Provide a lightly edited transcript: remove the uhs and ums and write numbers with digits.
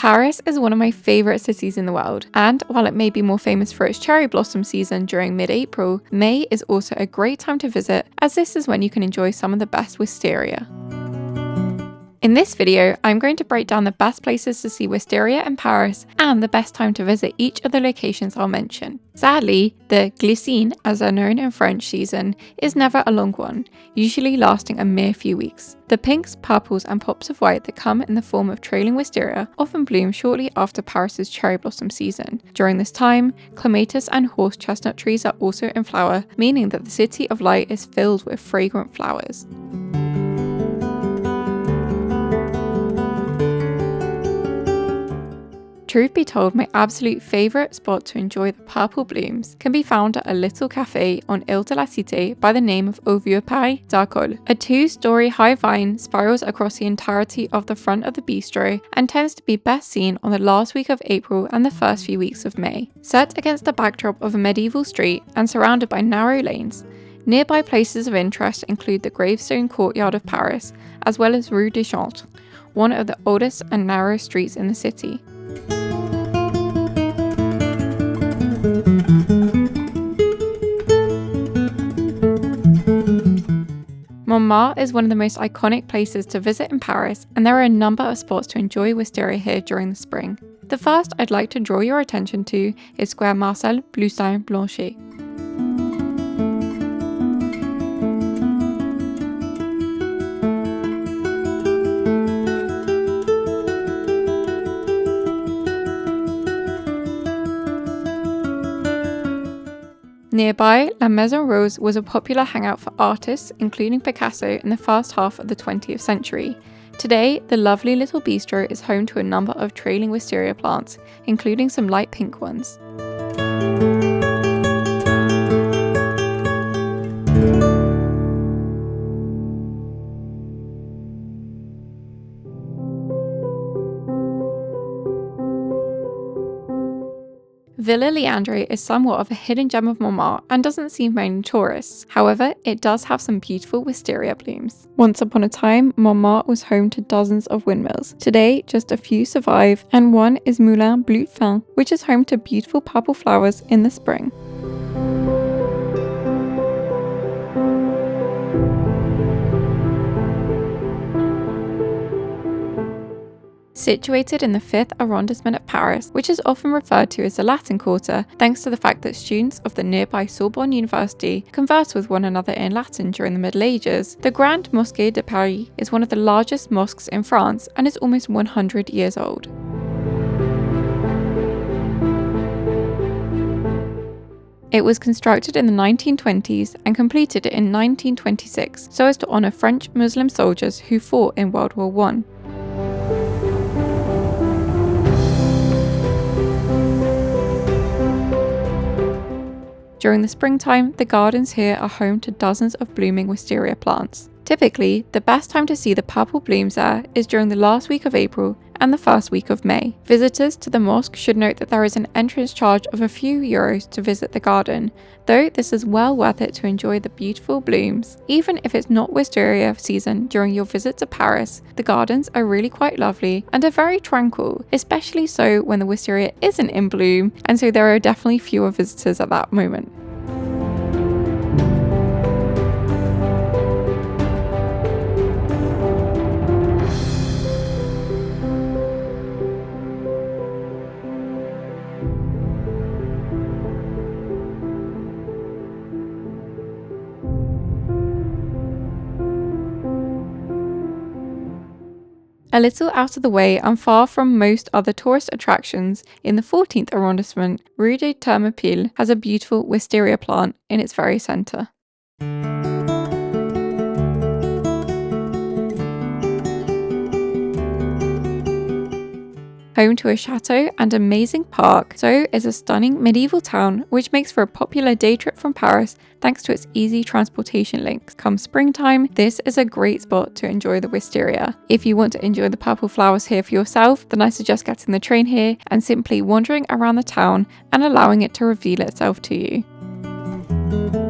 Paris is one of my favourite cities in the world, and while it may be more famous for its cherry blossom season during mid-April, May is also a great time to visit, as this is when you can enjoy some of the best wisteria. In this video, I'm going to break down the best places to see wisteria in Paris and the best time to visit each of the locations I'll mention. Sadly, the glycines, as they're known in French season, is never a long one, usually lasting a mere few weeks. The pinks, purples and pops of white that come in the form of trailing wisteria often bloom shortly after Paris's cherry blossom season. During this time, clematis and horse chestnut trees are also in flower, meaning that the City of Light is filled with fragrant flowers. Truth be told, my absolute favourite spot to enjoy the purple blooms can be found at a little cafe on Ile de la Cité by the name of Au Vieux Pays d'Arcole. A 2-story high vine spirals across the entirety of the front of the bistro and tends to be best seen on the last week of April and the first few weeks of May. Set against the backdrop of a medieval street and surrounded by narrow lanes, nearby places of interest include the Gravestone Courtyard of Paris, as well as Rue des Chantres, one of the oldest and narrowest streets in the city. Montmartre is one of the most iconic places to visit in Paris, and there are a number of spots to enjoy wisteria here during the spring. The first I'd like to draw your attention to is Square Marcel Blanchet. Nearby, La Maison Rose was a popular hangout for artists, including Picasso, in the first half of the 20th century. Today, the lovely little bistro is home to a number of trailing wisteria plants, including some light pink ones. Villa Leandre is somewhat of a hidden gem of Montmartre and doesn't see many tourists. However, it does have some beautiful wisteria blooms. Once upon a time, Montmartre was home to dozens of windmills. Today, just a few survive, and one is Moulin Bleu Fin, which is home to beautiful purple flowers in the spring. Situated in the 5th arrondissement of Paris, which is often referred to as the Latin Quarter, thanks to the fact that students of the nearby Sorbonne University conversed with one another in Latin during the Middle Ages, the Grand Mosque de Paris is one of the largest mosques in France and is almost 100 years old. It was constructed in the 1920s and completed in 1926 so as to honour French Muslim soldiers who fought in World War I. During the springtime, the gardens here are home to dozens of blooming wisteria plants. Typically, the best time to see the purple blooms there is during the last week of April and the first week of May. Visitors to the mosque should note that there is an entrance charge of a few euros to visit the garden, though this is well worth it to enjoy the beautiful blooms. Even if it's not wisteria season during your visit to Paris, the gardens are really quite lovely and are very tranquil, especially so when the wisteria isn't in bloom, and so there are definitely fewer visitors at that moment. A little out of the way and far from most other tourist attractions, in the 14th arrondissement, Rue des Thermopyles has a beautiful wisteria plant in its very centre. Home to a chateau and amazing park, Sceaux is a stunning medieval town which makes for a popular day trip from Paris thanks to its easy transportation links. Come springtime, this is a great spot to enjoy the wisteria. If you want to enjoy the purple flowers here for yourself, then I suggest getting the train here and simply wandering around the town and allowing it to reveal itself to you.